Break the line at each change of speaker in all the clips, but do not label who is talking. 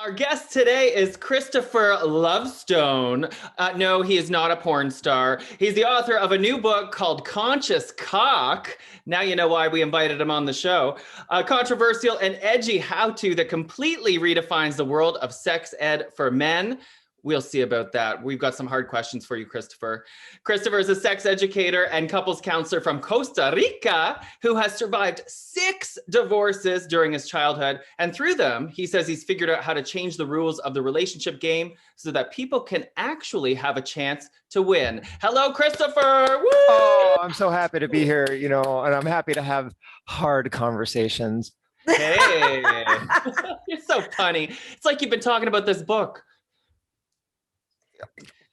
Our guest today is Kristopher Lovestone. No, he is not a porn star. He's the author of a new book called Conscious Cock. Now you know why we invited him on the show. A controversial and edgy how-to that completely redefines the world of sex ed for men. We'll see about that. We've got some hard questions for you, Kristopher. Kristopher is a sex educator and couples counselor from Costa Rica who has survived 6 divorces during his childhood. And through them, he says he's figured out how to change the rules of the relationship game so that people can actually have a chance to win. Hello, Kristopher. Woo!
Oh, I'm so happy to be here, and I'm happy to have hard conversations.
Hey, you're so funny. It's like you've been talking about this book.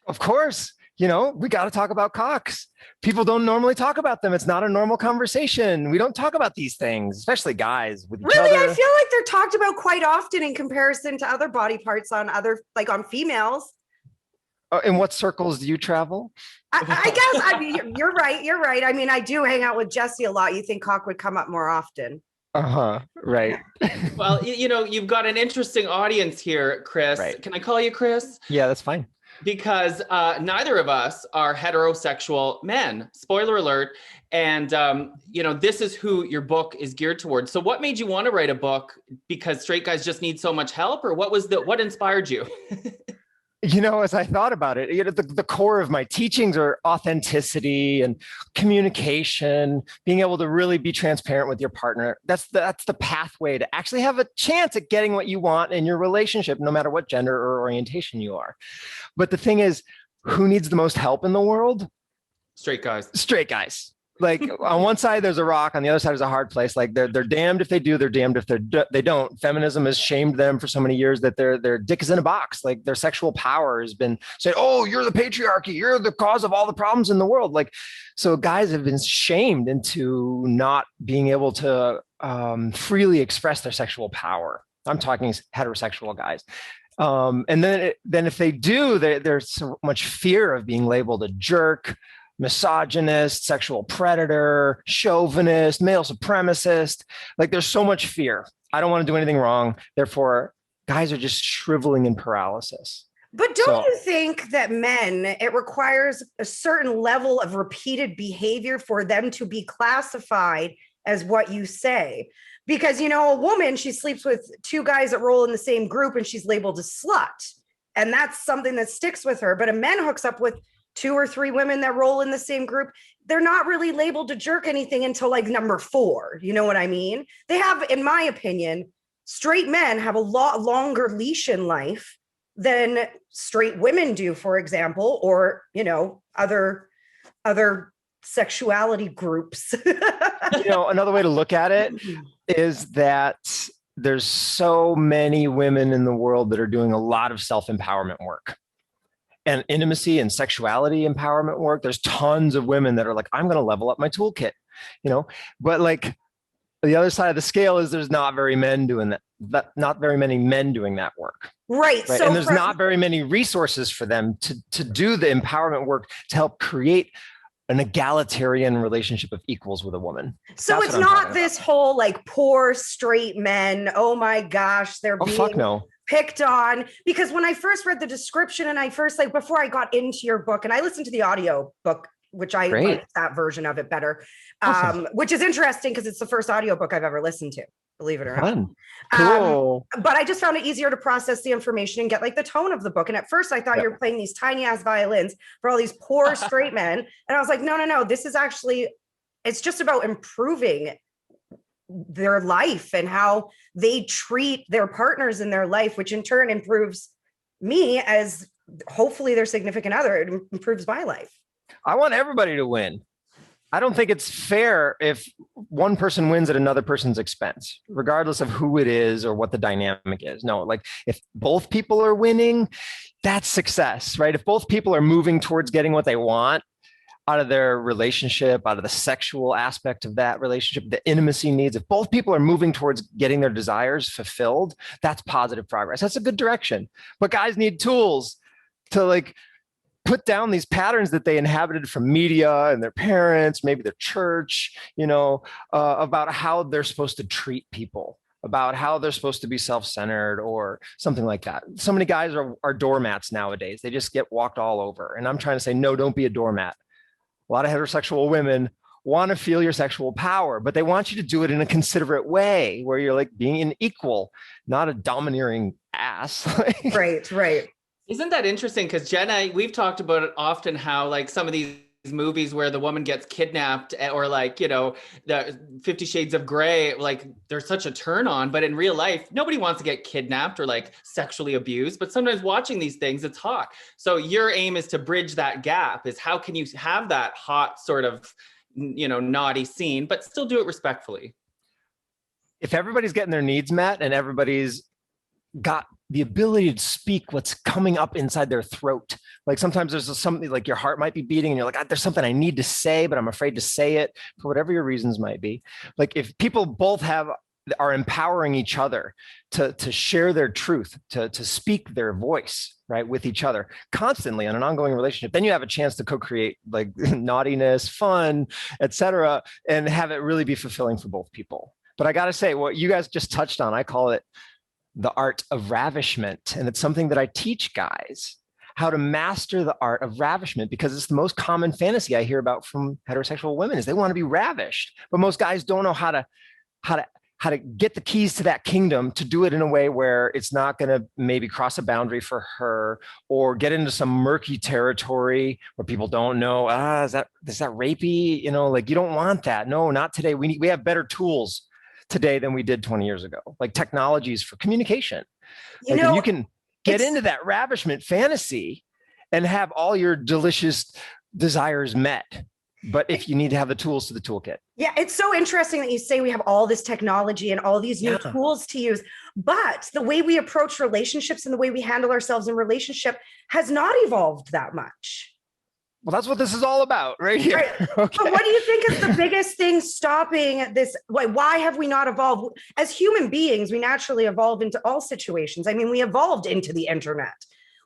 Of course, we got to talk about cocks. People don't normally talk about them. It's not a normal conversation. We don't talk about these things, especially guys with each
Really,
other.
I feel like they're talked about quite often in comparison to other body parts on on females.
In what circles do you travel?
I guess you're right. You're right. I mean, I do hang out with Jesse a lot. You think cock would come up more often.
Right.
Well, you've got an interesting audience here, Chris.
Right.
Can I call you Chris?
Yeah, that's fine.
Because neither of us are heterosexual men. Spoiler alert. And, this is who your book is geared towards. So what made you want to write a book? Because straight guys just need so much help? Or what inspired you?
As I thought about it, the core of my teachings are authenticity and communication, being able to really be transparent with your partner. That's the pathway to actually have a chance at getting what you want in your relationship, no matter what gender or orientation you are. But the thing is, who needs the most help in the world?
Straight guys.
Straight guys. Like on one side, there's a rock. On the other side is a hard place. Like they're damned if they do, they're damned if they don't. Feminism has shamed them for so many years that their dick is in a box. Like their sexual power has been said, oh, you're the patriarchy. You're the cause of all the problems in the world. So guys have been shamed into not being able to freely express their sexual power. I'm talking heterosexual guys. And then if they do, there's so much fear of being labeled a jerk, misogynist, sexual predator, chauvinist, male supremacist. Like there's so much fear. I don't want to do anything wrong. Therefore, guys are just shriveling in paralysis.
But don't you think that it requires a certain level of repeated behavior for them to be classified as what you say? Because, a woman, she sleeps with 2 guys that roll in the same group and she's labeled a slut. And that's something that sticks with her. But a man hooks up with 2 or 3 women that roll in the same group. They're not really labeled to jerk anything until number 4. You know what I mean? They have, in my opinion, straight men have a lot longer leash in life than straight women do, for example, or, other sexuality groups.
Another way to look at it is that there's so many women in the world that are doing a lot of self-empowerment work and intimacy and sexuality empowerment work. There's tons of women that are like, I'm going to level up my toolkit, but the other side of the scale is there's not very men doing that. Not very many men doing that work.
Right. So
and there's not very many resources for them to do the empowerment work to help create an egalitarian relationship of equals with a woman.
So it's not this whole poor straight men. Oh my gosh, they're being picked on. Because when I first read the description and before I got into your book, and I listened to the audio book, which I like that version of it better, which is interesting because it's the first audiobook I've ever listened to, believe it or not.
Fun. Cool.
But I just found it easier to process the information and get the tone of the book. And at first I thought you were playing these tiny ass violins for all these poor straight men. And I was like, no, this is it's just about improving their life and how they treat their partners in their life, which in turn improves me as hopefully their significant other. It improves my life.
I want everybody to win. I don't think it's fair if one person wins at another person's expense, regardless of who it is or what the dynamic is. No, if both people are winning, that's success, right? If both people are moving towards getting what they want out of their relationship, out of the sexual aspect of that relationship, the intimacy needs, if both people are moving towards getting their desires fulfilled, that's positive progress. That's a good direction. But guys need tools to put down these patterns that they inhabited from media and their parents, maybe their church, about how they're supposed to treat people. about how they're supposed to be self-centered or something like that. So many guys are doormats nowadays. They just get walked all over. And I'm trying to say, no, don't be a doormat. A lot of heterosexual women want to feel your sexual power, but they want you to do it in a considerate way where you're like being an equal, not a domineering ass.
Right, right.
Isn't that interesting? Because Jenna, we've talked about it often, how like some of these movies where the woman gets kidnapped, or like, you know, the 50 Shades of Grey, like there's such a turn on, but in real life, nobody wants to get kidnapped or like sexually abused, but sometimes watching these things, it's hot. So your aim is to bridge that gap, is how can you have that hot sort of, you know, naughty scene, but still do it respectfully.
If everybody's getting their needs met and everybody's got the ability to speak what's coming up inside their throat. Like sometimes there's something like your heart might be beating and you're like, there's something I need to say, but I'm afraid to say it for whatever your reasons might be. Like if people both are empowering each other to share their truth, to speak their voice, right, with each other constantly on an ongoing relationship, then you have a chance to co-create like naughtiness, fun, etc., and have it really be fulfilling for both people. But I got to say, what you guys just touched on, I call it the art of ravishment. And it's something that I teach guys, how to master the art of ravishment, because it's the most common fantasy I hear about from heterosexual women is they want to be ravished. But most guys don't know how to get the keys to that kingdom, to do it in a way where it's not going to maybe cross a boundary for her or get into some murky territory where people don't know, is that rapey? You know, like you don't want that. No, not today. We have better tools today than we did 20 years ago, like technologies for communication. And you can get into that ravishment fantasy and have all your delicious desires met. But if you need to have the tools to the toolkit.
Yeah, it's so interesting that you say we have all this technology and all these new tools to use, but the way we approach relationships and the way we handle ourselves in relationship has not evolved that much.
Well, that's what this is all about right here.
Right.
Okay.
But what do you think is the biggest thing stopping this? Why have we not evolved? As human beings, we naturally evolve into all situations. I mean, we evolved into the internet.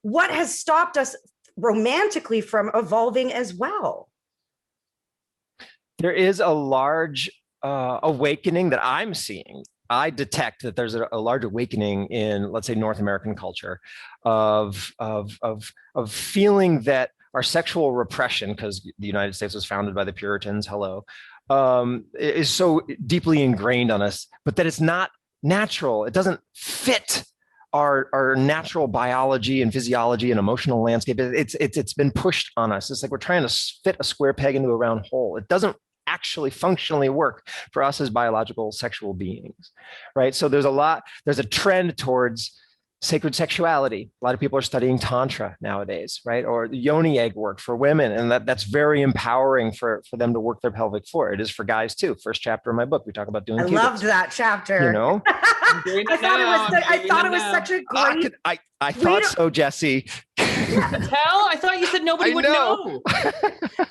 What has stopped us romantically from evolving as well?
There is a large awakening that I'm seeing. I detect that there's a large awakening in, let's say, North American culture of feeling that our sexual repression, because the United States was founded by the Puritans, is so deeply ingrained on us, but that it's not natural. It doesn't fit our natural biology and physiology and emotional landscape. It's been pushed on us. It's like we're trying to fit a square peg into a round hole. It doesn't actually functionally work for us as biological sexual beings, right? So there's a trend towards sacred sexuality. A lot of people are studying Tantra nowadays, right? Or the yoni egg work for women. And that's very empowering for them to work their pelvic floor. It is for guys too. First chapter of my book, we talk about doing Cubits.
Loved that chapter.
You know?
I thought it was such a great...
I thought so, Jesse.
I thought you said nobody would know.
But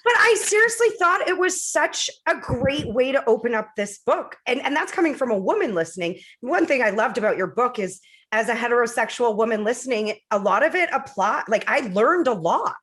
I seriously thought it was such a great way to open up this book. And that's coming from a woman listening. One thing I loved about your book is, as a heterosexual woman listening, a lot of it apply. Like I learned a lot,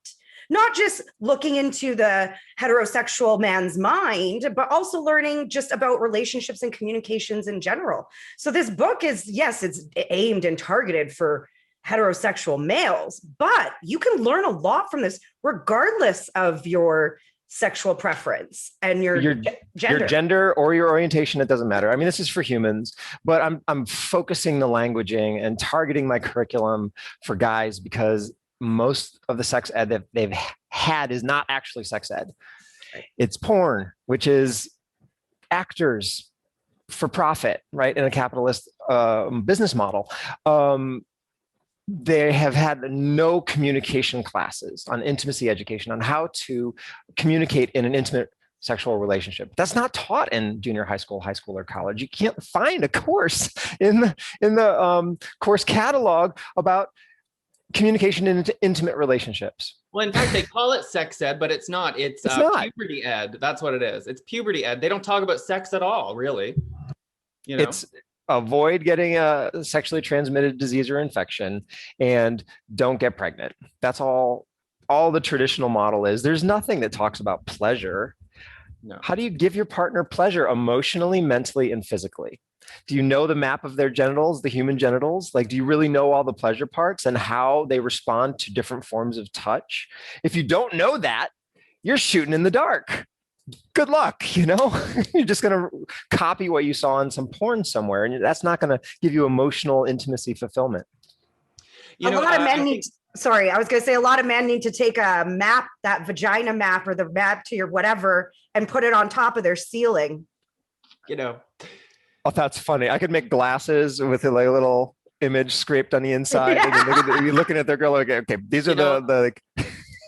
not just looking into the heterosexual man's mind, but also learning just about relationships and communications in general. So this book is, yes, it's aimed and targeted for heterosexual males, but you can learn a lot from this regardless of your sexual preference and your gender.
Your gender or your orientation, it doesn't matter. I mean, this is for humans, but I'm focusing the languaging and targeting my curriculum for guys because most of the sex ed that they've had is not actually sex ed. It's porn, which is actors for profit, right? In a capitalist business model. They have had no communication classes on intimacy education, on how to communicate in an intimate sexual relationship. That's not taught in junior high school, or college. You can't find a course in the course catalog about communication in intimate relationships.
Well, in fact, they call it sex ed, but it's not. It's not. Puberty ed. That's what it is. It's puberty ed. They don't talk about sex at all, really. You know? It's
avoid getting a sexually transmitted disease or infection and don't get pregnant. That's all the traditional model is. There's nothing that talks about pleasure. No. How do you give your partner pleasure emotionally, mentally, and physically? Do you know the map of their genitals, the human genitals? Like, do you really know all the pleasure parts and how they respond to different forms of touch? If you don't know that, you're shooting in the dark. Good luck, you know? You're just going to copy what you saw on some porn somewhere, and that's not going to give you emotional intimacy fulfillment.
A lot of men need, sorry, I was going to say a lot of men need to take a map, that vagina map or the map to your whatever, and put it on top of their ceiling.
You know.
Oh, that's funny. I could make glasses with a little image scraped on the inside. Yeah. And you're looking at their girl like, okay, these are the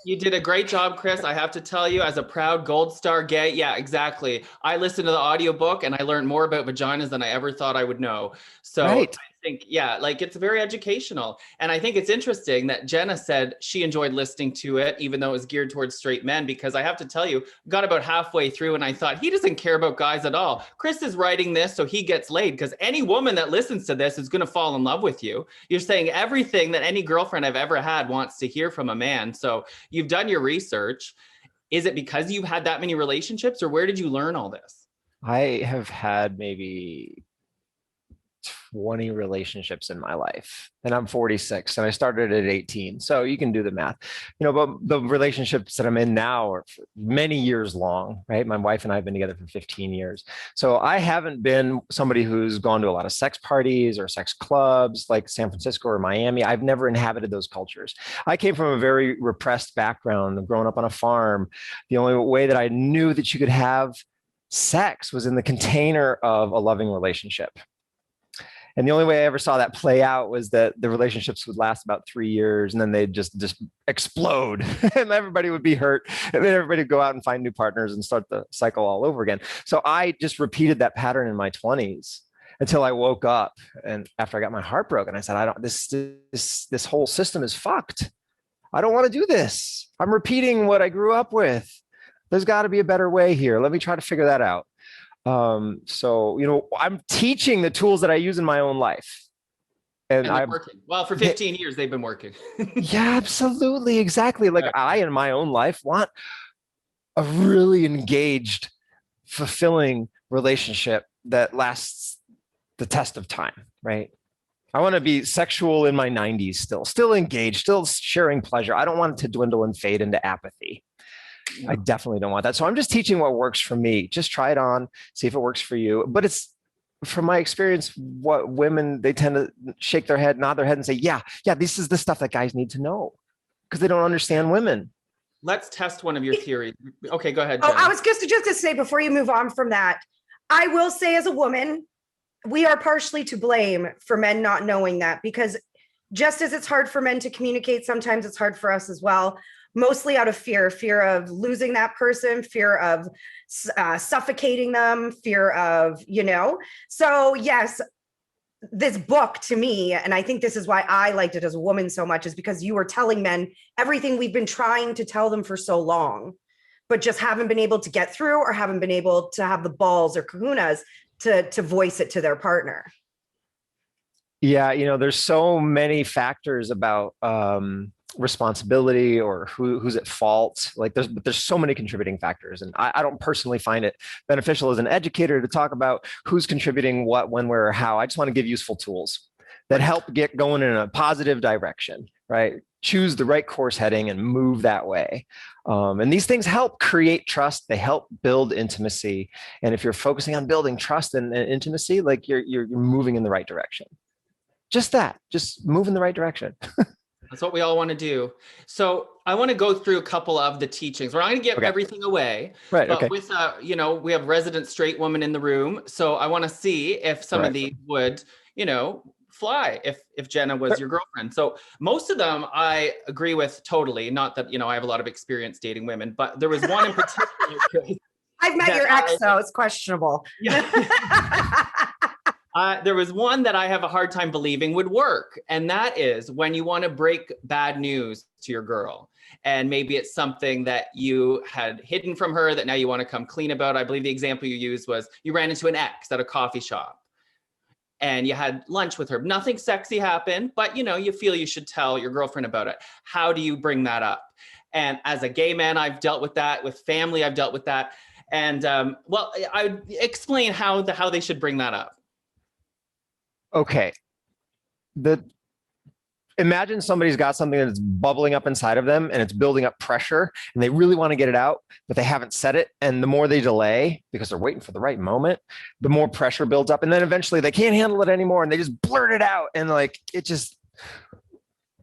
You did a great job, Chris. I have to tell you, as a proud Gold Star gay, yeah, exactly. I listened to the audiobook and I learned more about vaginas than I ever thought I would know. So right. I think, yeah, like it's very educational. And I think it's interesting that Jenna said she enjoyed listening to it, even though it was geared towards straight men, because I have to tell you, got about halfway through and I thought, he doesn't care about guys at all. Chris is writing this so he gets laid, because any woman that listens to this is going to fall in love with you. You're saying everything that any girlfriend I've ever had wants to hear from a man. So you've done your research. Is it because you've had that many relationships, or where did you learn all this?
I have had maybe 20 relationships in my life, and I'm 46 and I started at 18. So you can do the math, but the relationships that I'm in now are many years long, right? My wife and I have been together for 15 years. So I haven't been somebody who's gone to a lot of sex parties or sex clubs like San Francisco or Miami. I've never inhabited those cultures. I came from a very repressed background, growing up on a farm. The only way that I knew that you could have sex was in the container of a loving relationship. And the only way I ever saw that play out was that the relationships would last about 3 years and then they'd just explode and everybody would be hurt. And then everybody would go out and find new partners and start the cycle all over again. So I just repeated that pattern in my 20s until I woke up. And after I got my heart broken, I said, this whole system is fucked. I don't want to do this. I'm repeating what I grew up with. There's got to be a better way here. Let me try to figure that out. So, I'm teaching the tools that I use in my own life. And I'm
working. Well, for 15 years, they've been working.
Yeah, absolutely. Exactly. Like I, in my own life, want a really engaged, fulfilling relationship that lasts the test of time, right? I want to be sexual in my 90s still engaged, still sharing pleasure. I don't want it to dwindle and fade into apathy. I definitely don't want that. So I'm just teaching what works for me. Just try it on, see if it works for you. But it's, from my experience, what women, they tend to shake their head, nod their head and say, yeah, this is the stuff that guys need to know, because they don't understand women.
Let's test one of your theories. Okay, go ahead,
Jenna.
I
was just to say, before you move on from that, I will say, as a woman, we are partially to blame for men not knowing that, because just as it's hard for men to communicate, sometimes it's hard for us as well. Mostly out of fear of losing that person, fear of suffocating them, fear of, So yes, this book to me, and I think this is why I liked it as a woman so much, is because you were telling men everything we've been trying to tell them for so long, but just haven't been able to get through, or haven't been able to have the balls or kahunas to voice it to their partner.
Yeah, there's so many factors about responsibility or who's at fault. Like there's so many contributing factors, and I don't personally find it beneficial as an educator to talk about who's contributing what, when, where, or how. I just want to give useful tools that help get going in a positive direction, right? Choose the right course heading and move that way. And these things help create trust. They help build intimacy. And if you're focusing on building trust and intimacy, like you're moving in the right direction. Just move in the right direction.
That's what we all want to do. So I want to go through a couple of the teachings. We're not going to give everything away,
right?
But with we have resident straight woman in the room, so I want to see if some of these would, fly if Jenna was your girlfriend. So most of them I agree with totally. Not that I have a lot of experience dating women, but there was one in particular.
I've met your ex, though. It's questionable.
Yeah. There was one that I have a hard time believing would work. And that is when you want to break bad news to your girl. And maybe it's something that you had hidden from her that now you want to come clean about. I believe the example you used was you ran into an ex at a coffee shop and you had lunch with her. Nothing sexy happened, but you feel you should tell your girlfriend about it. How do you bring that up? And as a gay man, I've dealt with that. With family, I've dealt with that. And I would explain how they should bring that up.
Okay. Imagine somebody's got something that's bubbling up inside of them and it's building up pressure and they really want to get it out, but they haven't said it. And the more they delay because they're waiting for the right moment, the more pressure builds up. And then eventually they can't handle it anymore and they just blurt it out. And like, it just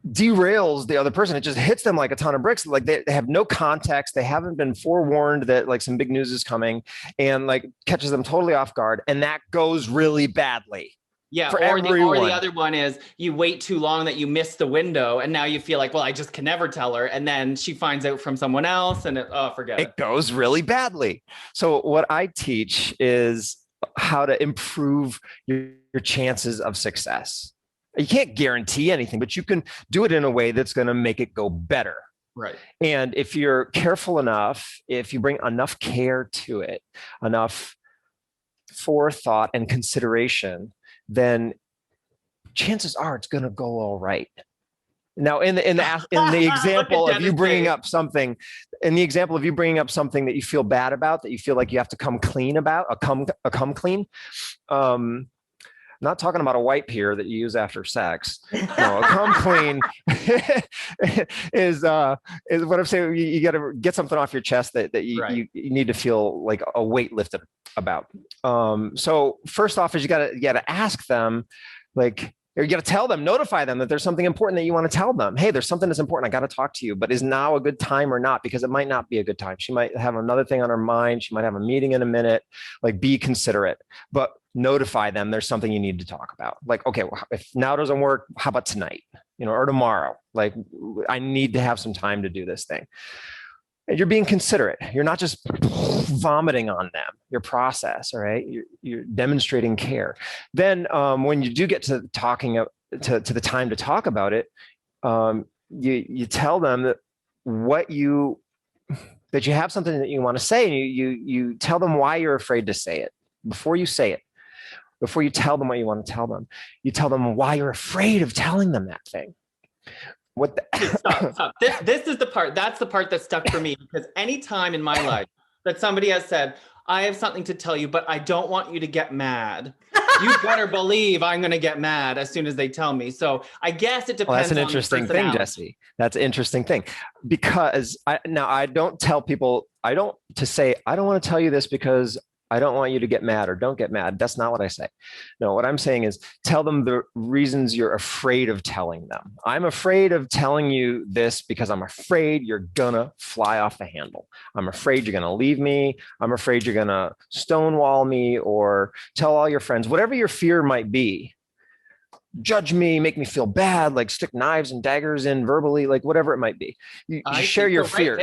derails the other person. It just hits them like a ton of bricks. Like they have no context. They haven't been forewarned that like some big news is coming, and like catches them totally off guard. And that goes really badly.
Yeah,
for
or the
everyone.
other one is you wait too long that you miss the window, and now you feel like, well, I just can never tell her, and then she finds out from someone else, and forget it.
It goes really badly. So what I teach is how to improve your chances of success. You can't guarantee anything, but you can do it in a way that's going to make it go better.
Right.
And if you're careful enough, if you bring enough care to it, enough forethought and consideration, then chances are it's going to go all right. Now, in the example of you bringing up something, that you feel bad about, that you feel like you have to come clean about, a come clean. Not talking about a wipe here that you use after sex. No, a come clean is what I'm saying. You got to get something off your chest that you need to feel like a weight lifted about. So first off is you got to ask them, like, or you got to tell them, notify them that there's something important that you want to tell them. Hey, there's something that's important. I got to talk to you, but is now a good time or not? Because it might not be a good time. She might have another thing on her mind. She might have a meeting in a minute. Like, be considerate, but notify them there's something you need to talk about. Like, okay, well, if now doesn't work, how about tonight? Or tomorrow? Like, I need to have some time to do this thing. And you're being considerate. You're not just vomiting on them, your process, all right? You're demonstrating care. Then when you do get to talking to the time to talk about it, you tell them that that you have something that you want to say, and you tell them why you're afraid to say it. Before you say it, before you tell them what you want to tell them, you tell them why you're afraid of telling them that thing.
Stop. This is the part. That's the part that stuck for me, because any time in my life that somebody has said, I have something to tell you, but I don't want you to get mad. You better believe I'm going to get mad as soon as they tell me. So I guess it depends.
Well, that's an interesting thing, Jesse. That's an interesting thing, because I don't tell people, I don't want to tell you this because I don't want you to get mad or don't get mad. That's not what I say. No, what I'm saying is tell them the reasons you're afraid of telling them. I'm afraid of telling you this because I'm afraid you're gonna fly off the handle. I'm afraid you're gonna leave me. I'm afraid you're gonna stonewall me or tell all your friends, whatever your fear might be. Judge me, make me feel bad, like stick knives and daggers in verbally, like whatever it might be. You share your fears.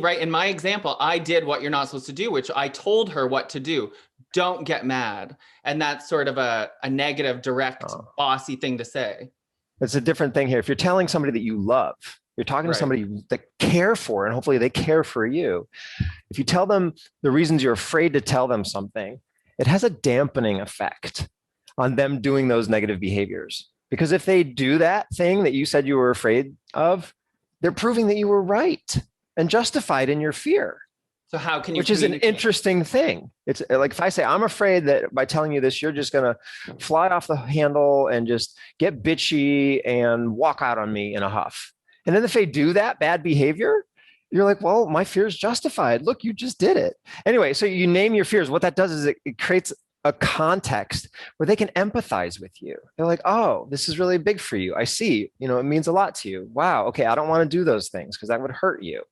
Right in my example, I did what you're not supposed to do, which I told her what to do. Don't get mad. And that's sort of a negative, direct, bossy thing to say.
It's a different thing here. If you're telling somebody that you love, you're talking to somebody that care for, and hopefully they care for you. If you tell them the reasons you're afraid to tell them something, it has a dampening effect on them doing those negative behaviors. Because if they do that thing that you said you were afraid of, they're proving that you were right and justified in your fear.
So how can you?
Which is an interesting thing. It's like if I say, I'm afraid that by telling you this, you're just going to fly off the handle and just get bitchy and walk out on me in a huff. And then if they do that bad behavior, you're like, well, my fear is justified. Look, you just did it. Anyway, so you name your fears. What that does is it creates a context where they can empathize with you. They're like, oh, this is really big for you. I see, it means a lot to you. Wow. Okay. I don't want to do those things because that would hurt you.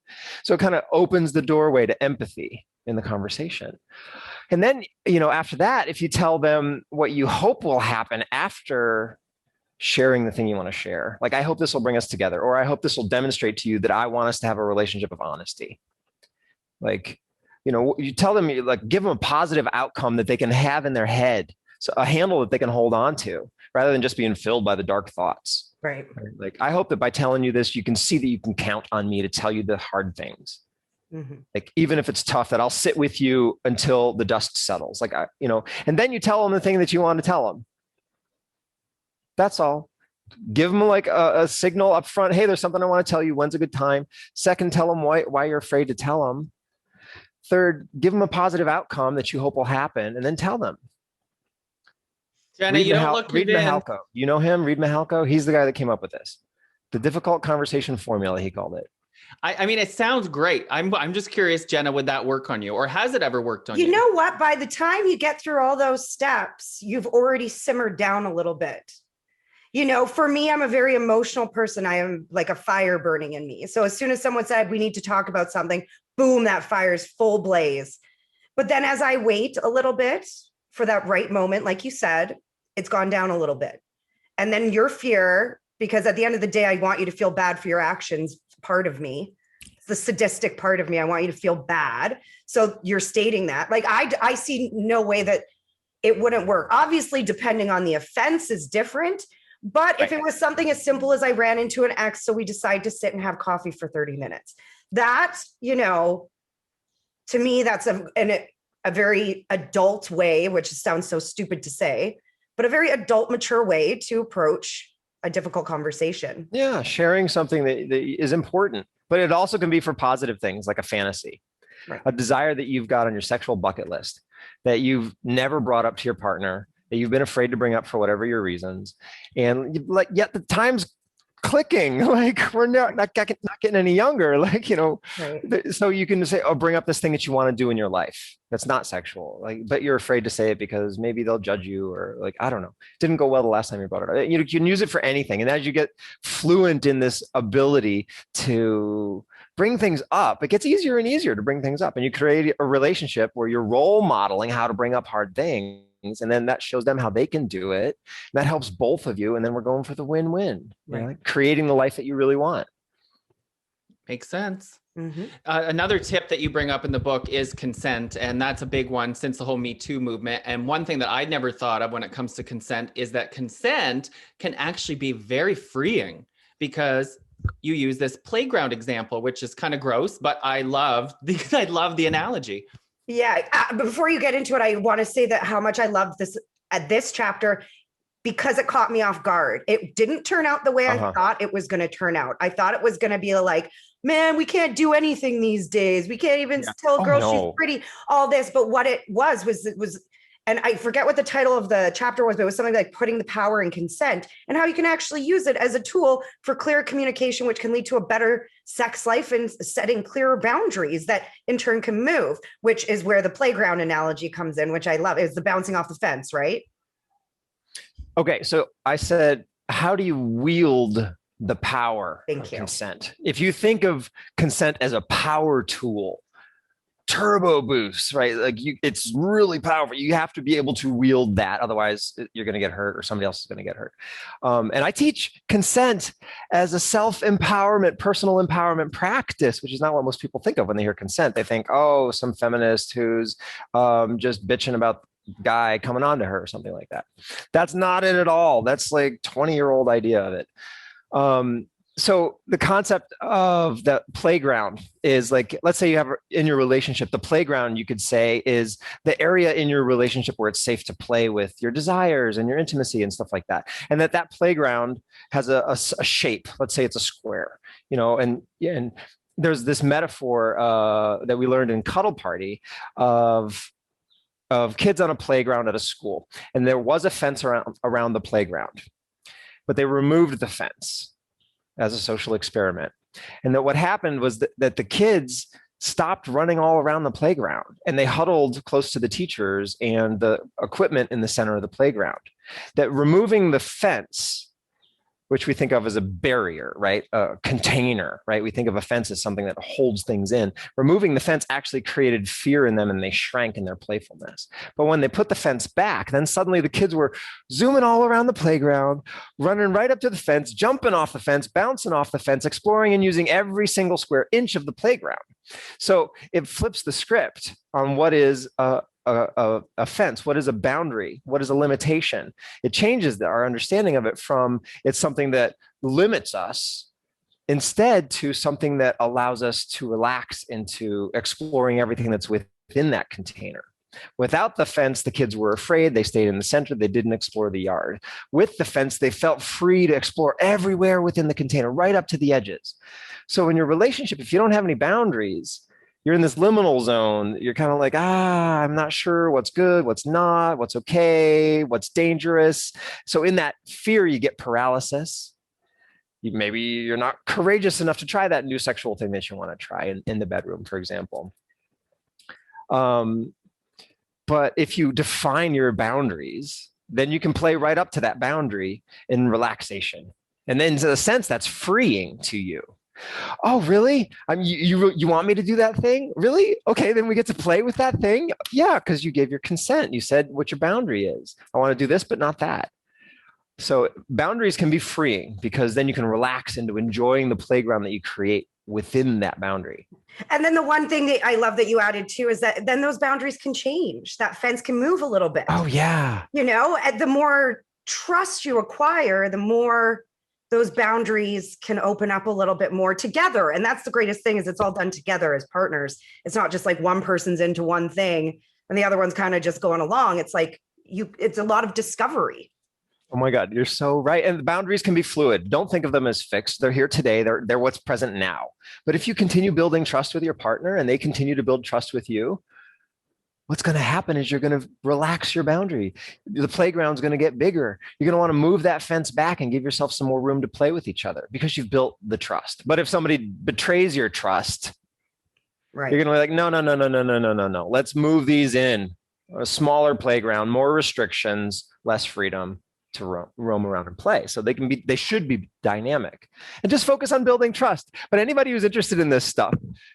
So it kind of opens the doorway to empathy in the conversation. And then, after that, if you tell them what you hope will happen after sharing the thing you want to share, like, I hope this will bring us together, or I hope this will demonstrate to you that I want us to have a relationship of honesty. Like, you tell them, give them a positive outcome that they can have in their head, so a handle that they can hold on to, rather than just being filled by the dark thoughts.
Right.
Like, I hope that by telling you this, you can see that you can count on me to tell you the hard things. Mm-hmm. Like, even if it's tough, that I'll sit with you until the dust settles. Like, and then you tell them the thing that you want to tell them. That's all. Give them like a signal up front. Hey, there's something I want to tell you. When's a good time? Second, tell them why you're afraid to tell them. Third, give them a positive outcome that you hope will happen, and then tell them.
Jenna, you don't look
Reed
convinced.
Mahalko. You know him, Reed Mahalko? He's the guy that came up with this. The difficult conversation formula, he called it.
I mean, it sounds great. I'm just curious, Jenna, would that work on you, or has it ever worked on you?
You know what? By the time you get through all those steps, you've already simmered down a little bit. You know, for me, I'm a very emotional person. I am like a fire burning in me. So as soon as someone said, we need to talk about something, boom, that fire's full blaze. But then as I wait a little bit for that right moment, like you said, it's gone down a little bit. And then your fear, because at the end of the day, I want you to feel bad for your actions. Part of me, it's the sadistic part of me. I want you to feel bad. So you're stating that. Like I see no way that it wouldn't work. Obviously, depending on the offense is different. But if it was something as simple as I ran into an ex, so we decide to sit and have coffee for 30 minutes, that, you know, to me, that's a very adult way, which sounds so stupid to say, but a very adult, mature way to approach a difficult conversation.
Yeah, sharing something that is important, but it also can be for positive things like a fantasy, a desire that you've got on your sexual bucket list that you've never brought up to your partner, that you've been afraid to bring up for whatever your reasons. And like, yet the time's clicking, like we're not getting any younger, like, you know, so you can say, oh, bring up this thing that you want to do in your life that's not sexual, like, but you're afraid to say it because maybe they'll judge you, or like, I don't know, didn't go well the last time you brought it up. You can use it for anything. And as you get fluent in this ability to bring things up, it gets easier and easier to bring things up, and you create a relationship where you're role modeling how to bring up hard things. And then that shows them how they can do it. That helps both of you. And then we're going for the win-win, like creating the life that you really want.
Makes sense. Mm-hmm. Another tip that you bring up in the book is consent. And that's a big one since the whole Me Too movement. And one thing that I'd never thought of when it comes to consent is that consent can actually be very freeing, because you use this playground example, which is kind of gross, but I love the analogy.
Yeah. Before you get into it, I want to say that how much I loved this chapter, because it caught me off guard. It didn't turn out the way I thought it was going to turn out. I thought it was going to be like, man, we can't do anything these days. We can't even tell a girl she's pretty, all this. But what it was, and I forget what the title of the chapter was, but it was something like putting the power in consent, and how you can actually use it as a tool for clear communication, which can lead to a better sex life and setting clearer boundaries that in turn can move, which is where the playground analogy comes in, which I love, is the bouncing off the fence, right?
Okay. So I said, how do you wield the power of consent? If you think of consent as a power tool, turbo boost, right? Like it's really powerful. You have to be able to wield that. Otherwise you're going to get hurt, or somebody else is going to get hurt. And I teach consent as a self-empowerment, personal empowerment practice, which is not what most people think of when they hear consent. They think, oh, some feminist who's just bitching about guy coming on to her or something like that. That's not it at all. That's like 20-year-old idea of it. So the concept of the playground is like, let's say you have in your relationship, the playground, you could say, is the area in your relationship where it's safe to play with your desires and your intimacy and stuff like that. And that playground has a shape. Let's say it's a square, you know, and there's this metaphor that we learned in Cuddle Party of kids on a playground at a school. And there was a fence around the playground, but they removed the fence as a social experiment. And that what happened was that the kids stopped running all around the playground, and they huddled close to the teachers and the equipment in the center of the playground. That removing the fence, which we think of as a barrier, right? A container, right? We think of a fence as something that holds things in. Removing the fence actually created fear in them, and they shrank in their playfulness. But when they put the fence back, then suddenly the kids were zooming all around the playground, running right up to the fence, jumping off the fence, bouncing off the fence, exploring and using every single square inch of the playground. So it flips the script on what is a fence, what is a boundary, what is a limitation. It changes our understanding of it from it's something that limits us instead to something that allows us to relax into exploring everything that's within that container. Without the fence, the kids were afraid. They stayed in the center. They didn't explore the yard. With the fence, they felt free to explore everywhere within the container, right up to the edges. So in your relationship, if you don't have any boundaries, you're in this liminal zone. You're kind of like, I'm not sure what's good, what's not, what's okay, what's dangerous. So in that fear, you get paralysis. Maybe you're not courageous enough to try that new sexual thing that you want to try in the bedroom, for example. But if you define your boundaries, then you can play right up to that boundary in relaxation. And then in a sense, that's freeing to you. Oh, really? You want me to do that thing? Really? Okay, then we get to play with that thing. Yeah, because you gave your consent. You said what your boundary is. I want to do this, but not that. So boundaries can be freeing because then you can relax into enjoying the playground that you create within that boundary.
And then the one thing that I love that you added too is that then those boundaries can change. That fence can move a little bit.
Oh, yeah.
You know, the more trust you acquire, the more those boundaries can open up a little bit more together. And that's the greatest thing is it's all done together as partners. It's not just like one person's into one thing and the other one's kind of just going along. It's like it's a lot of discovery.
Oh my God, you're so right. And the boundaries can be fluid. Don't think of them as fixed. They're here today. They're what's present now. But if you continue building trust with your partner and they continue to build trust with you, what's going to happen is you're going to relax your boundary. The playground's going to get bigger. You're going to want to move that fence back and give yourself some more room to play with each other because you've built the trust. But if somebody betrays your trust, right, you're going to be like, no. Let's move these in. A smaller playground, more restrictions, less freedom to roam around and play. So they should be dynamic and just focus on building trust. But anybody who's interested in this stuff,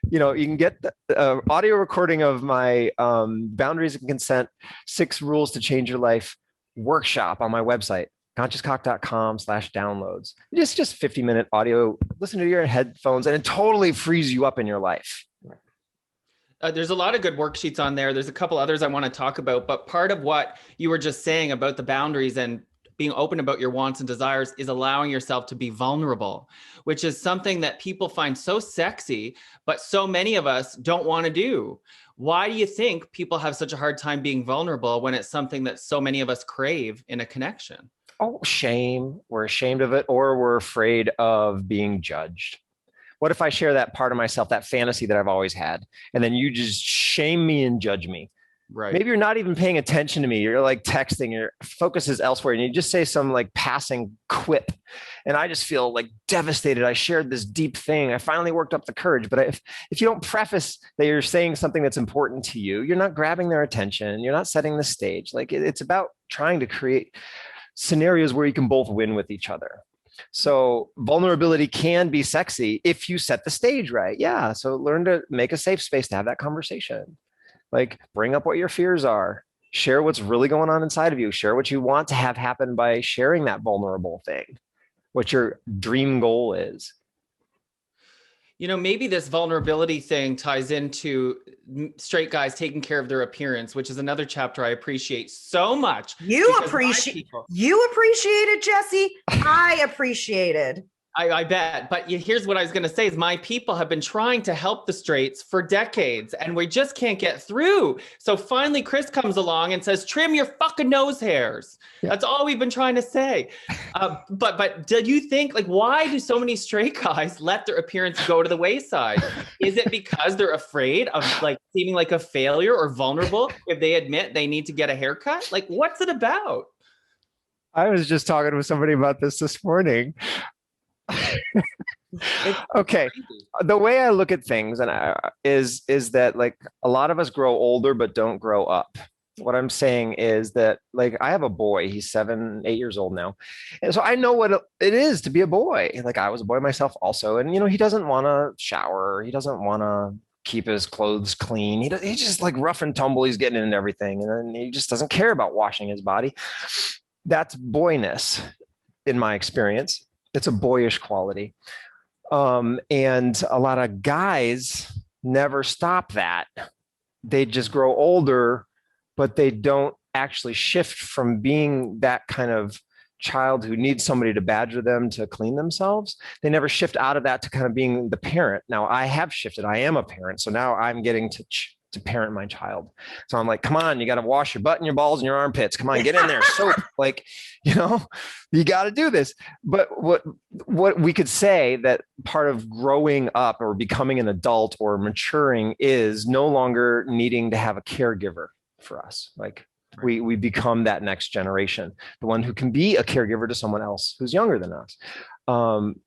you can get the audio recording of my Boundaries and Consent, 6 Rules to Change Your Life workshop on my website, consciouscock.com/downloads. Just 50-minute audio, listen to your headphones, and it totally frees you up in your life.
There's a lot of good worksheets on there. There's a couple others I want to talk about, but part of what you were just saying about the boundaries and being open about your wants and desires is allowing yourself to be vulnerable, which is something that people find so sexy, but so many of us don't want to do. Why do you think people have such a hard time being vulnerable when it's something that so many of us crave in a connection?
Oh, shame. We're ashamed of it, or we're afraid of being judged. What if I share that part of myself, that fantasy that I've always had, and then you just shame me and judge me? Right. Maybe you're not even paying attention to me. You're like texting, your focus is elsewhere, and you just say some like passing quip. And I just feel like devastated. I shared this deep thing. I finally worked up the courage. But if you don't preface that you're saying something that's important to you, you're not grabbing their attention. You're not setting the stage. Like it's about trying to create scenarios where you can both win with each other. So vulnerability can be sexy if you set the stage right. Yeah. So learn to make a safe space to have that conversation. Like bring up what your fears are, share what's really going on inside of you, share what you want to have happen by sharing that vulnerable thing, what your dream goal is.
Maybe this vulnerability thing ties into straight guys taking care of their appearance, which is another chapter I appreciate so much.
You appreciate it, Jesse. I appreciated.
I bet. But here's what I was going to say is my people have been trying to help the straights for decades and we just can't get through. So finally, Chris comes along and says, trim your fucking nose hairs. Yeah. That's all we've been trying to say. But do you think, why do so many straight guys let their appearance go to the wayside? Is it because they're afraid of seeming like a failure or vulnerable if they admit they need to get a haircut? What's it about?
I was just talking with somebody about this morning. Okay, the way I look at things is that a lot of us grow older but don't grow up. What I'm saying is that I have a boy, he's 7, 8 years old now, and so I know what it is to be a boy. I was a boy myself also, and he doesn't want to shower, he doesn't want to keep his clothes clean, he's just rough and tumble, he's getting into everything, and then he just doesn't care about washing his body. That's boyness in my experience. It's a boyish quality. And a lot of guys never stop that. They just grow older, but they don't actually shift from being that kind of child who needs somebody to badger them to clean themselves. They never shift out of that to kind of being the parent. Now I have shifted. I am a parent. So now I'm getting to to parent my child. So I'm like, come on, you got to wash your butt and your balls and your armpits. Come on, get in there. Soap. Like, you got to do this. But what we could say that part of growing up or becoming an adult or maturing is no longer needing to have a caregiver for us. Like we become that next generation, the one who can be a caregiver to someone else who's younger than us.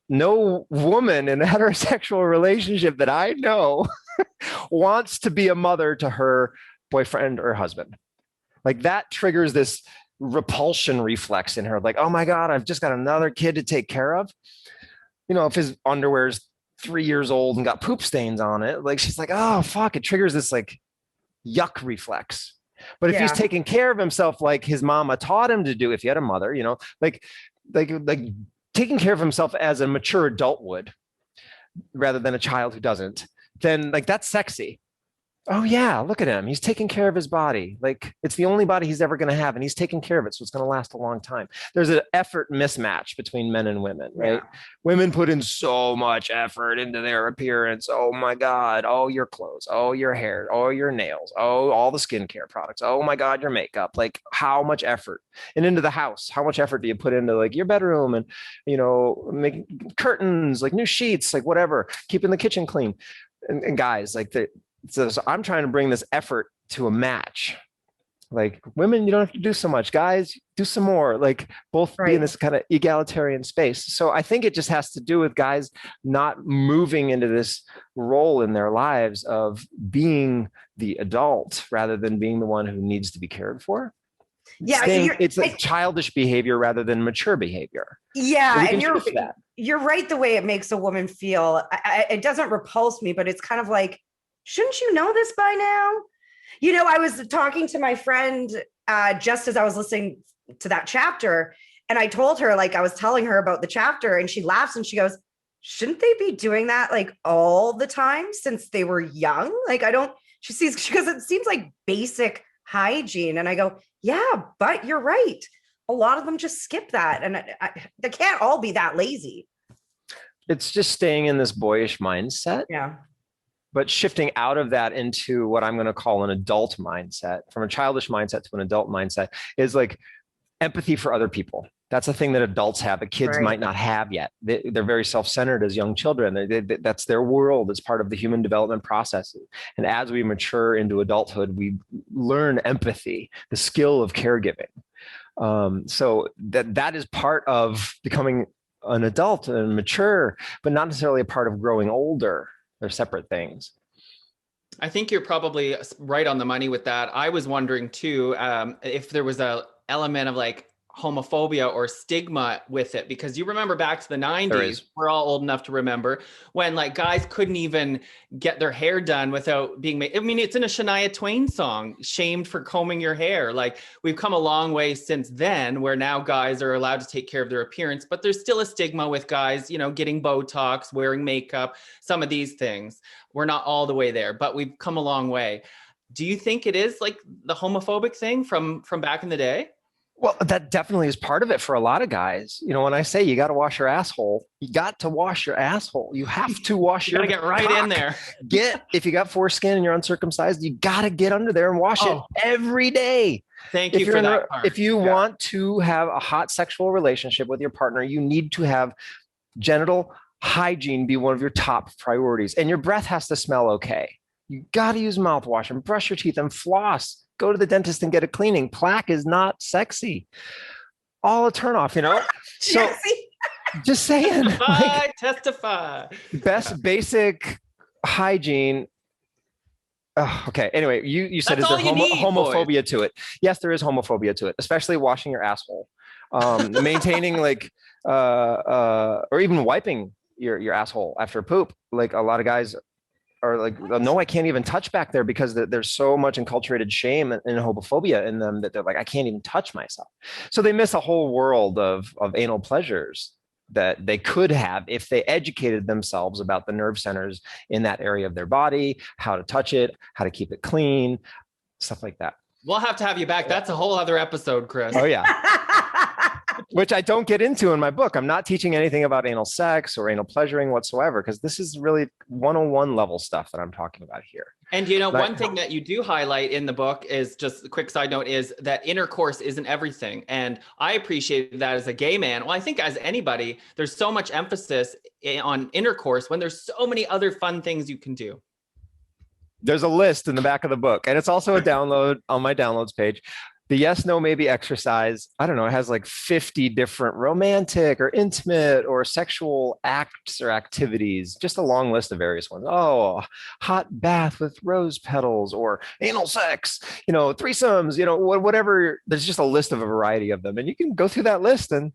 No woman in a heterosexual relationship that I know wants to be a mother to her boyfriend or husband. Like that triggers this repulsion reflex in her. Like, oh my God, I've just got another kid to take care of. If his underwear's 3 years old and got poop stains on it, like she's like, oh fuck, it triggers this like yuck reflex. But if he's taking care of himself, like his mama taught him to do, if he had a mother, like taking care of himself as a mature adult would, rather than a child who doesn't, then like that's sexy. Oh yeah, look at him. He's taking care of his body. Like it's the only body he's ever going to have, and he's taking care of it, so it's going to last a long time. There's an effort mismatch between men and women, right? Yeah. Women put in so much effort into their appearance. Oh my God, oh your clothes, oh your hair, oh your nails, oh all the skincare products, oh my God, your makeup. Like how much effort? And into the house, how much effort do you put into like your bedroom and making curtains, like new sheets, like whatever, keeping the kitchen clean. And guys, like so I'm trying to bring this effort to a match. Like women, you don't have to do so much. Guys, do some more. Like both be in this kind of egalitarian space. So I think it just has to do with guys not moving into this role in their lives of being the adult rather than being the one who needs to be cared for. Yeah, it's like childish behavior rather than mature behavior.
Yeah, and you're right. The way it makes a woman feel, it doesn't repulse me, but it's kind of like, shouldn't you know this by now? I was talking to my friend just as I was listening to that chapter, and I told her, like, I was telling her about the chapter, and she laughs and she goes, shouldn't they be doing that like all the time since they were young? Like, she goes, it seems like basic hygiene. And I go, yeah, but you're right. A lot of them just skip that. And they can't all be that lazy.
It's just staying in this boyish mindset.
Yeah.
But shifting out of that into what I'm going to call an adult mindset, from a childish mindset to an adult mindset, is like empathy for other people. That's a thing that adults have that kids might not have yet. They're very self-centered as young children. That's their world. It's part of the human development process. And as we mature into adulthood, we learn empathy, the skill of caregiving. So that is part of becoming an adult and mature, but not necessarily a part of growing older. They're separate things.
I think you're probably right on the money with that. I was wondering too, if there was a element of like homophobia or stigma with it, because you remember back to the 90s, we're all old enough to remember when like guys couldn't even get their hair done without being made. I mean, it's in a Shania Twain song, shamed for combing your hair. Like we've come a long way since then, where now guys are allowed to take care of their appearance, but there's still a stigma with guys, getting Botox, wearing makeup, some of these things. We're not all the way there, but we've come a long way. Do you think it is like the homophobic thing from back in the day?
Well, that definitely is part of it for a lot of guys. When I say you got to wash your asshole, you got to wash your asshole. You have to wash your
You got to get right
cock.
in there.
If you got foreskin and you're uncircumcised, you got to get under there and wash it every day.
Thank you for that part.
If you want to have a hot sexual relationship with your partner, you need to have genital hygiene be one of your top priorities. And your breath has to smell okay. You got to use mouthwash and brush your teeth and floss. Go to the dentist and get a cleaning. Plaque is not sexy. All a turnoff, So just saying.
Testify.
Best basic hygiene. Oh, okay. Anyway, you said, is there homophobia to it? Yes, there is homophobia to it, especially washing your asshole. Maintaining or even wiping your asshole after poop. Like a lot of guys are like, no, I can't even touch back there because there's so much enculturated shame and homophobia in them that they're like, I can't even touch myself. So they miss a whole world of anal pleasures that they could have if they educated themselves about the nerve centers in that area of their body, how to touch it, how to keep it clean, stuff like that.
We'll have to have you back. That's a whole other episode, Chris.
Oh yeah. which I don't get into in my book. I'm not teaching anything about anal sex or anal pleasuring whatsoever, because this is really 101 level stuff that I'm talking about here.
And one thing that you do highlight in the book is, just a quick side note, is that intercourse isn't everything. And I appreciate that as a gay man. Well, I think as anybody, there's so much emphasis on intercourse when there's so many other fun things you can do.
There's a list in the back of the book, and it's also a download on my downloads page. The yes, no, maybe exercise. I don't know. It has like 50 different romantic or intimate or sexual acts or activities, just a long list of various ones. Oh, hot bath with rose petals, or anal sex, threesomes, whatever. There's just a list of a variety of them. And you can go through that list and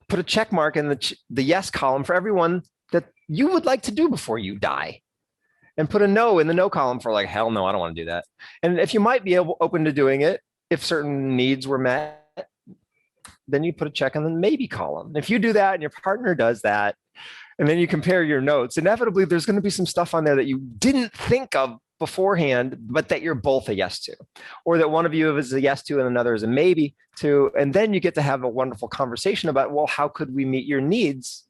put a check mark in the yes column for everyone that you would like to do before you die. And put a no in the no column for like, hell no, I don't want to do that. And if you might be open to doing it, if certain needs were met, then you put a check in the maybe column. If you do that and your partner does that, and then you compare your notes, inevitably there's going to be some stuff on there that you didn't think of beforehand, but that you're both a yes to, or that one of you is a yes to and another is a maybe to. And then you get to have a wonderful conversation about, well, how could we meet your needs?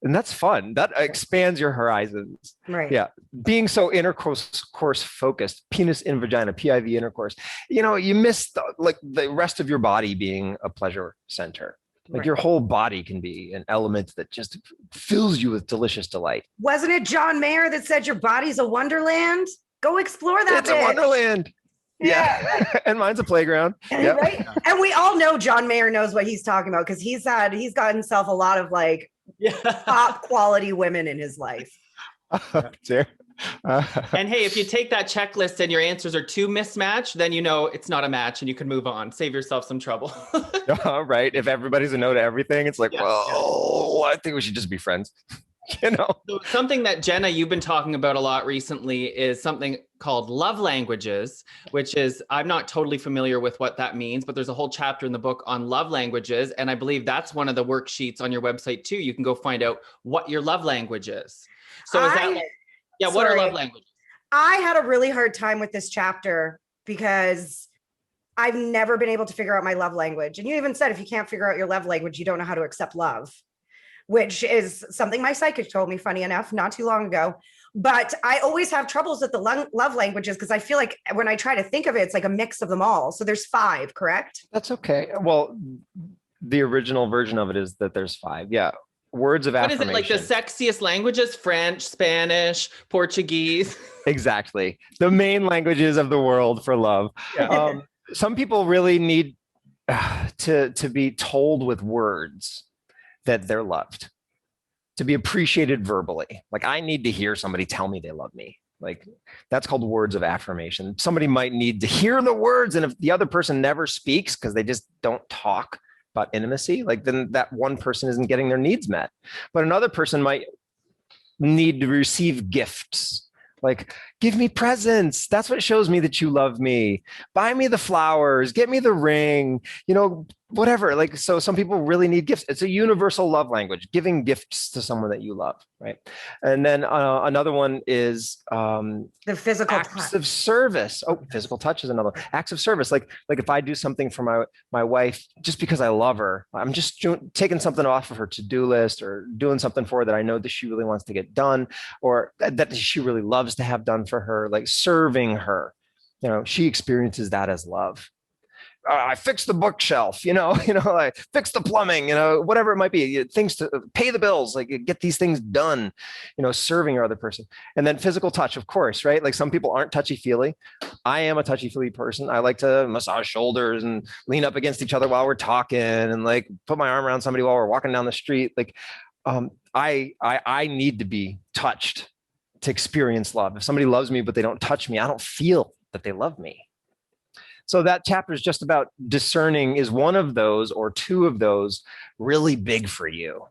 And that's fun. That expands your horizons.
Right.
Yeah. Being so intercourse focused, penis in vagina, PIV intercourse, you miss the rest of your body being a pleasure center. Like your whole body can be an element that just fills you with delicious delight.
Wasn't it John Mayer that said your body's a wonderland? Go explore that.
It's a wonderland. Yeah. And mine's a playground. Yep.
Right. And we all know John Mayer knows what he's talking about, because he's got himself a lot of top quality women in his life.
And hey, if you take that checklist and your answers are too mismatched, then it's not a match and you can move on. Save yourself some trouble.
Right. If everybody's a no to everything, it's like, I think we should just be friends.
So something that Jenna, you've been talking about a lot recently is something called love languages, which is, I'm not totally familiar with what that means, but there's a whole chapter in the book on love languages. And I believe that's one of the worksheets on your website too. You can go find out what your love language is. So what are love languages?
I had a really hard time with this chapter because I've never been able to figure out my love language. And you even said, if you can't figure out your love language, you don't know how to accept love, which is something my psychic told me, funny enough, not too long ago. But I always have troubles with the love languages, because I feel like when I try to think of it, it's like a mix of them all. So there's 5, correct?
That's okay. Well, the original version of it is that there's 5. Yeah. Words of affirmation.
What is it, like the sexiest languages? French, Spanish, Portuguese?
Exactly. The main languages of the world for love. Yeah. Some people really need to be told with words that they're loved, to be appreciated verbally. Like, I need to hear somebody tell me they love me. Like, that's called words of affirmation. Somebody might need to hear the words, and if the other person never speaks because they just don't talk about intimacy, like, then that one person isn't getting their needs met. But another person might need to receive gifts. Like, give me presents. That's what shows me that you love me. Buy me the flowers, get me the ring, whatever. Like, so some people really need gifts. It's a universal love language, giving gifts to someone that you love, right? And then another one is
the physical
acts
touch.
of service. Oh, physical touch is another one. Acts of service. Like if I do something for my wife just because I love her, I'm just taking something off of her to-do list, or doing something for her that I know that she really wants to get done, or that she really loves to have done for her, like serving her. She experiences that as love. I fixed the bookshelf, I fixed the plumbing, whatever it might be, things to pay the bills, like get these things done, serving your other person. And then physical touch, of course, right? Like, some people aren't touchy-feely. I am a touchy-feely person. I like to massage shoulders and lean up against each other while we're talking, and like put my arm around somebody while we're walking down the street. Like, I need to be touched to experience love. If somebody loves me, but they don't touch me, I don't feel that they love me. So that chapter is just about discerning, is one of those or two of those really big for you?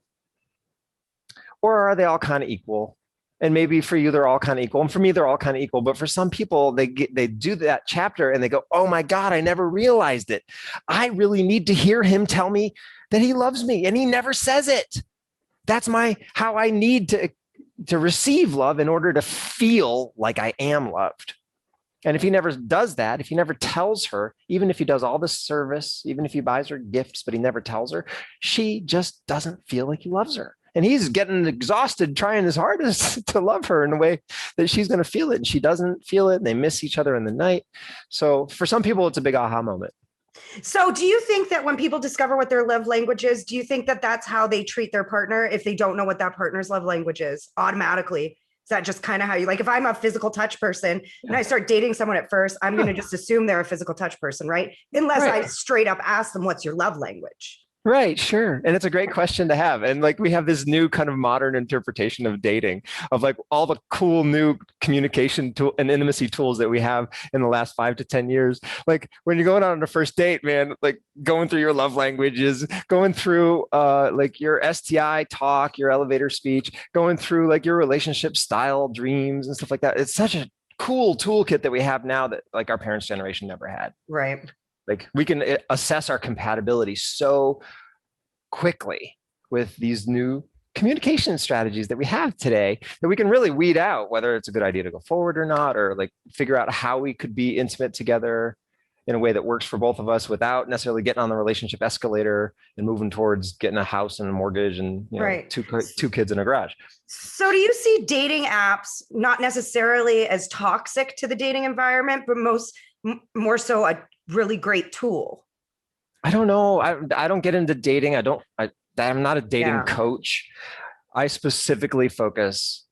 Or are they all kind of equal? And maybe for you, they're all kind of equal. And for me, they're all kind of equal. But for some people, they do that chapter and they go, oh my God, I never realized it. I really need to hear him tell me that he loves me. And he never says it. That's how I need to receive love in order to feel like I am loved. And if he never does that, if he never tells her, even if he does all this service, even if he buys her gifts, but he never tells her, she just doesn't feel like he loves her. And he's getting exhausted trying his hardest to love her in a way that she's going to feel it. And she doesn't feel it. And they miss each other in the night. So for some people, it's a big aha moment.
So do you think that when people discover what their love language is, do you think that that's how they treat their partner if they don't know what that partner's love language is automatically? Is that just kind of how you, like, if I'm a physical touch person and I start dating someone at first, I'm going to just assume they're a physical touch person, right? Unless I straight up ask them, what's your love language?
Right, sure. And it's a great question to have. And like we have this new kind of modern interpretation of dating, of like all the cool new communication tool and intimacy tools that we have in the last 5 to 10 years. Like when you're going out on a first date, man, like going through your love languages, going through like your STI talk, your elevator speech, going through like your relationship style dreams and stuff like that. It's such a cool toolkit that we have now that like our parents' generation never had.
Right.
Like we can assess our compatibility so quickly with these new communication strategies that we have today that we can really weed out whether it's a good idea to go forward or not, or like figure out how we could be intimate together in a way that works for both of us without necessarily getting on the relationship escalator and moving towards getting a house and a mortgage and two kids in a garage.
So do you see dating apps not necessarily as toxic to the dating environment, but more so a really great tool?
I don't know. I don't get into dating. I'm not a dating coach. I specifically focus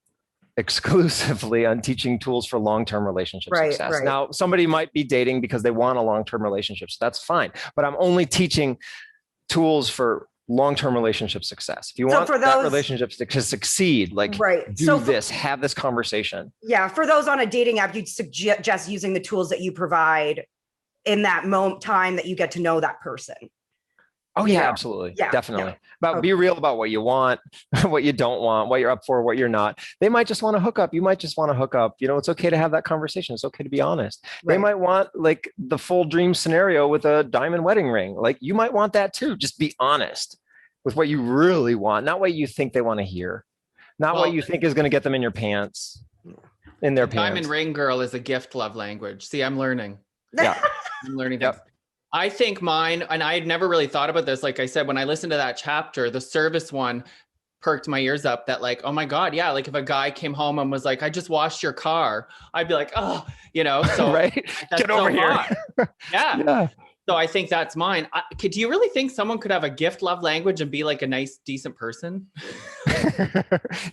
exclusively on teaching tools for long-term relationship success. Right. Now, somebody might be dating because they want a long-term relationship, so that's fine. But I'm only teaching tools for long-term relationship success. If you want that relationship to succeed, like have this conversation. Yeah.
For those on a dating app, you'd suggest using the tools that you provide in that time that you get to know that person.
Oh yeah, absolutely. Yeah, definitely. Be real about what you want, what you don't want, what you're up for, what you're not. They might just want to hook up. You might just want to hook up. You know, it's okay to have that conversation. It's okay to be honest. Right. They might want like the full dream scenario with a diamond wedding ring. Like you might want that too. Just be honest with what you really want, not what you think they want to hear, not what you think is going to get them in your pants, in their pants.
Diamond ring girl is a gift love language. See, I'm learning.
Yeah.
I'm learning things. I think mine, and I had never really thought about this. Like I said, when I listened to that chapter, the service one perked my ears up that like, oh my God. Yeah. Like if a guy came home and was like, I just washed your car, I'd be like, oh, so
right. Get over here.
Yeah. So I think that's mine. Do you really think someone could have a gift love language and be like a nice, decent person?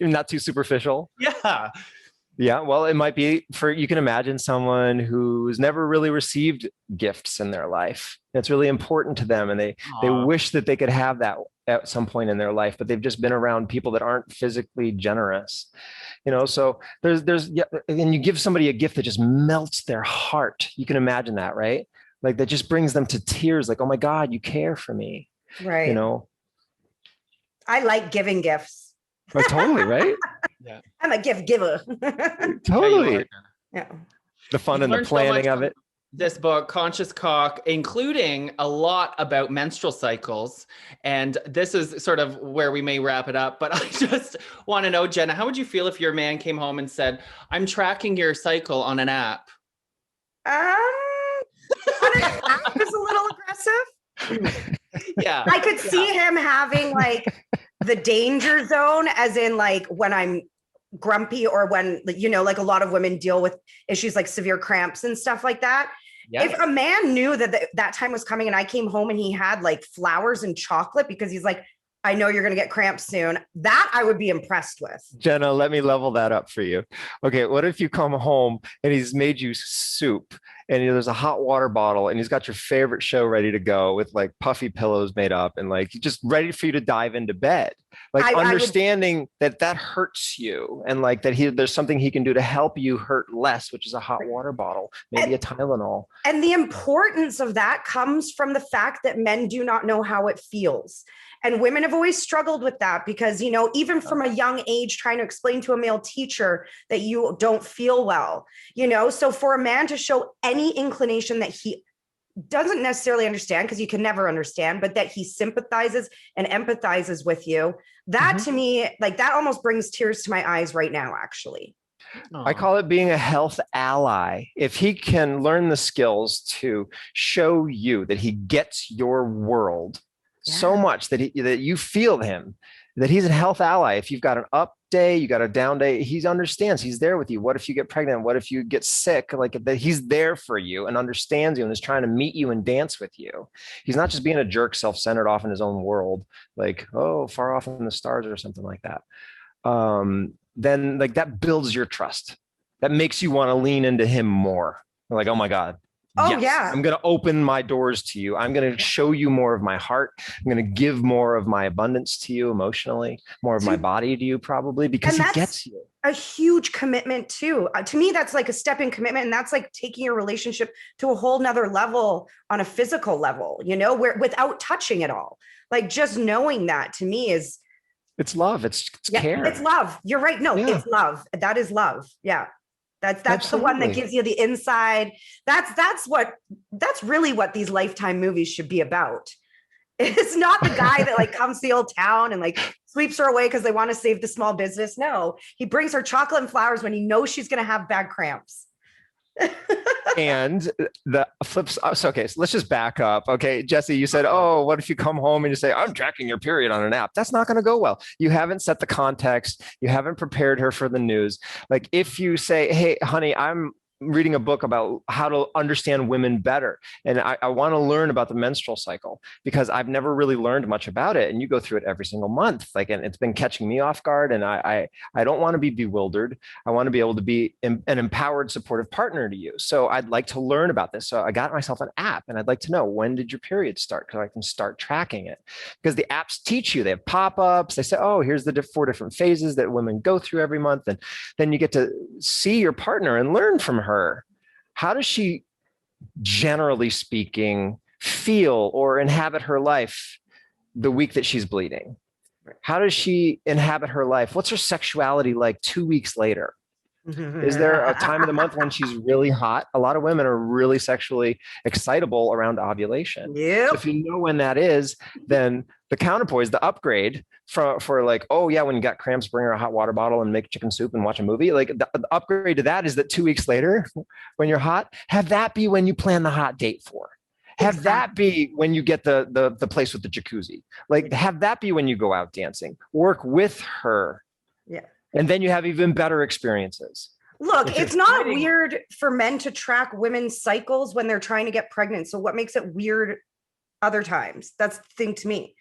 Not too superficial.
Yeah.
Yeah, well, it might be you can imagine someone who's never really received gifts in their life. It's really important to them. And they wish that they could have that at some point in their life, but they've just been around people that aren't physically generous. So and you give somebody a gift that just melts their heart. You can imagine that, right? Like that just brings them to tears. Like, oh my God, you care for me.
Right. I like giving gifts.
Oh, totally, right?
Yeah.
I'm a gift giver.
Totally.
Yeah.
The fun and the planning of it.
This book, Conscious Cock, including a lot about menstrual cycles. And this is sort of where we may wrap it up. But I just want to know, Jenna, how would you feel if your man came home and said, I'm tracking your cycle on an app?
On an app is a little aggressive.
Yeah.
I could see him having like the danger zone, as in like when I'm grumpy or when, like a lot of women deal with issues like severe cramps and stuff like that. Yes. If a man knew that time was coming and I came home and he had like flowers and chocolate because he's like, I know you're going to get cramps soon, that I would be impressed with.
Jenna, let me level that up for you. Okay, what if you come home and he's made you soup and there's a hot water bottle and he's got your favorite show ready to go with like puffy pillows made up and like just ready for you to dive into bed? Like understanding that hurts you and like that there's something he can do to help you hurt less, which is a hot water bottle, maybe a Tylenol.
And the importance of that comes from the fact that men do not know how it feels. And women have always struggled with that because, even from a young age, trying to explain to a male teacher that you don't feel well, so for a man to show any inclination that he doesn't necessarily understand, because you can never understand, but that he sympathizes and empathizes with you, that to me, like that almost brings tears to my eyes right now, actually.
I call it being a health ally. If he can learn the skills to show you that he gets your world so much that you feel him, that he's a health ally. If you've got an up day, you got a down day, he understands. He's there with you. What if you get pregnant? What if you get sick? Like that, he's there for you and understands you and is trying to meet you and dance with you. He's not just being a jerk, self-centered off in his own world, like, oh, far off in the stars or something like that. Then like that builds your trust. That makes you want to lean into him more. Like, oh my God.
Oh,
yes,
yeah.
I'm going to open my doors to you. I'm going to show you more of my heart. I'm going to give more of my abundance to you emotionally, more of my body to you probably, because he gets you.
A huge commitment too. To me, that's like a step in commitment. And that's like taking your relationship to a whole nother level on a physical level, you know, where without touching it all. Like just knowing that to me is.
It's love. It's care.
It's love. You're right. No, it's love. That is love. Yeah. That's Absolutely. The one that gives you the inside. That's really what these Lifetime movies should be about. It's not the guy that like comes to the old town and like sweeps her away because they want to save the small business. No, he brings her chocolate and flowers when he knows she's going to have bad cramps.
And the flips. So let's just back up. Okay, Jesse, you said, oh, what if you come home and you say, I'm tracking your period on an app? That's not going to go well. You haven't set the context. You haven't prepared her for the news. Like if you say, hey, honey, I'm reading a book about how to understand women better. And I want to learn about the menstrual cycle because I've never really learned much about it. And you go through it every single month. Like, and it's been catching me off guard. And I don't want to be bewildered. I want to be able to be an empowered, supportive partner to you. So I'd like to learn about this. So I got myself an app and I'd like to know, when did your period start? Because I can start tracking it, because the apps teach you. They have pop-ups. They say, oh, here's the 4 different phases that women go through every month. And then you get to see your partner and learn from her. How does she, generally speaking, feel or inhabit her life the week that she's bleeding? How does she inhabit her life? What's her sexuality like 2 weeks later? Is there a time of the month when she's really hot? A lot of women are really sexually excitable around ovulation.
Yep.
So if you know when that is, then the counterpoise, the upgrade for like, oh yeah, when you got cramps, bring her a hot water bottle and make chicken soup and watch a movie. Like the upgrade to that is that 2 weeks later, when you're hot, have that be when you plan the hot date for. Have that be when you get the place with the jacuzzi. Like have that be when you go out dancing. Work with her.
Yeah.
And then you have even better experiences.
Look, it's not weird for men to track women's cycles when they're trying to get pregnant. So what makes it weird other times? That's the thing to me.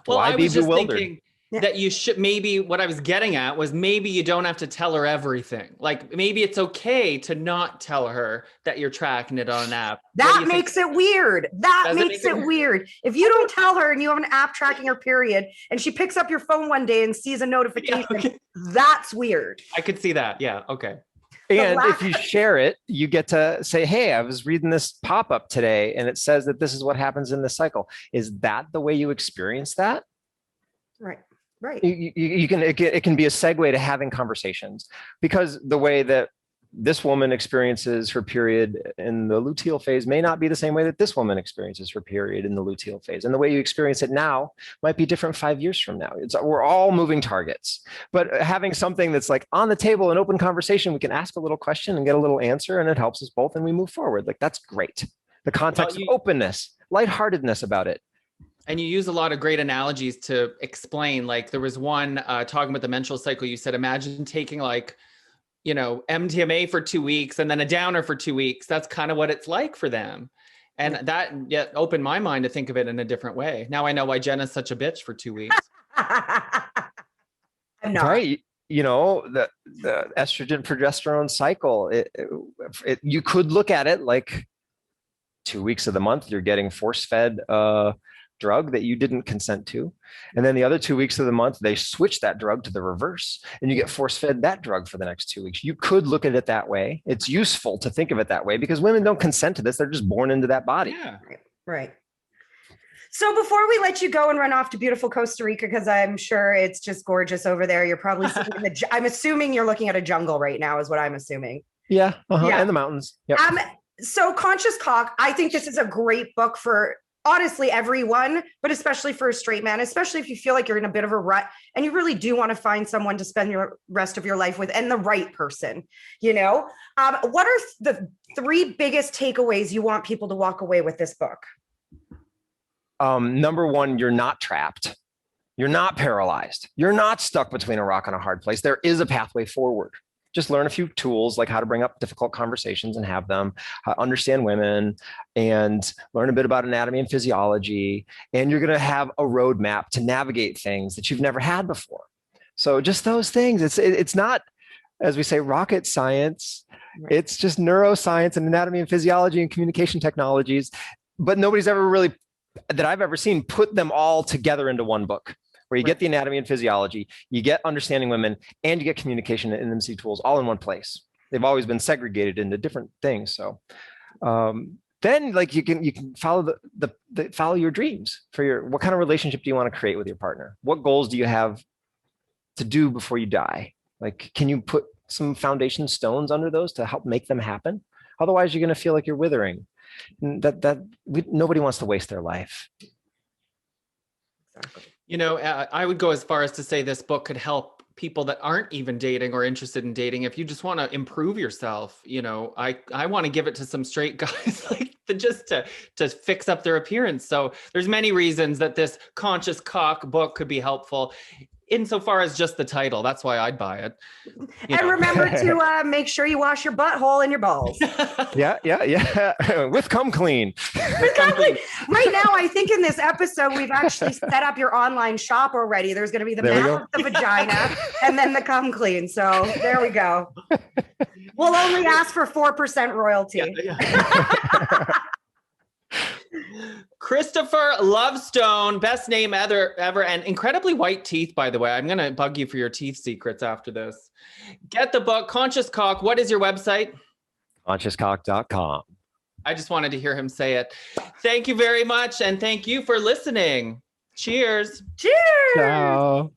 Well, I was just thinking that you should, maybe what I was getting at was maybe you don't have to tell her everything. Like maybe it's okay to not tell her that you're tracking it on an app.
That makes it weird. That makes it weird. If you don't tell her and you have an app tracking her period and she picks up your phone one day and sees a notification, that's weird.
I could see that. Yeah. Okay.
And if you share it, you get to say, hey, I was reading this pop-up today and it says that this is what happens in the cycle. Is that the way you experience that?
Right. Right.
You can, it can be a segue to having conversations, because the way that this woman experiences her period in the luteal phase may not be the same way that this woman experiences her period in the luteal phase. And the way you experience it now might be different 5 years from now. We're all moving targets, but having something that's like on the table, an open conversation, we can ask a little question and get a little answer, and it helps us both and we move forward. Like that's great. The context of openness, lightheartedness about it.
And you use a lot of great analogies to explain, like there was one talking about the menstrual cycle. You said, imagine taking like, you know, MDMA for 2 weeks and then a downer for 2 weeks. That's kind of what it's like for them. And that opened my mind to think of it in a different way. Now I know why Jenna's such a bitch for 2 weeks.
I'm not.
Right. You know, the estrogen progesterone cycle, you could look at it like 2 weeks of the month, you're getting force-fed drug that you didn't consent to. And then the other 2 weeks of the month, they switch that drug to the reverse and you get force-fed that drug for the next 2 weeks. You could look at it that way. It's useful to think of it that way because women don't consent to this. They're just born into that body.
Yeah.
Right. So before we let you go and run off to beautiful Costa Rica, because I'm sure it's just gorgeous over there, you're probably sitting in I'm assuming you're looking at a jungle right now is what I'm assuming.
Yeah. Yeah. And the mountains. Yep.
So Conscious Cock, I think this is a great book for honestly, everyone, but especially for a straight man, especially if you feel like you're in a bit of a rut and you really do want to find someone to spend your rest of your life with, and the right person, you know? What are the 3 biggest takeaways you want people to walk away with this book?
Number 1, you're not trapped. You're not paralyzed. You're not stuck between a rock and a hard place. There is a pathway forward. Just learn a few tools, like how to bring up difficult conversations and have them, understand women, and learn a bit about anatomy and physiology. And you're going to have a roadmap to navigate things that you've never had before. So just those things. It's not, as we say, rocket science. Right. It's just neuroscience and anatomy and physiology and communication technologies. But nobody's ever really, that I've ever seen, put them all together into one book, where you get the anatomy and physiology, you get understanding women, and you get communication and intimacy tools all in one place. They've always been segregated into different things. So then, like, you can follow follow your dreams for what kind of relationship do you want to create with your partner? What goals do you have to do before you die? Like, can you put some foundation stones under those to help make them happen? Otherwise, you're going to feel like you're withering. Nobody wants to waste their life.
Exactly.
You know, I would go as far as to say this book could help people that aren't even dating or interested in dating. If you just want to improve yourself, you know, I want to give it to some straight guys, like, just to fix up their appearance. So there's many reasons that this Conscious Cock book could be helpful, insofar as just the title. That's why I'd buy it.
And remember to make sure you wash your butthole and your balls.
Yeah. With Come Clean.
Right now, I think in this episode, we've actually set up your online shop already. There's going to be the mouth, the vagina, and then the Come Clean. So there we go. We'll only ask for 4% royalty. Yeah.
Kristopher Lovestone, best name ever, and incredibly white teeth, by the way. I'm going to bug you for your teeth secrets after this. Get the book, Conscious Cock. What is your website?
ConsciousCock.com.
I just wanted to hear him say it. Thank you very much, and thank you for listening. Cheers.
Cheers.
Ciao.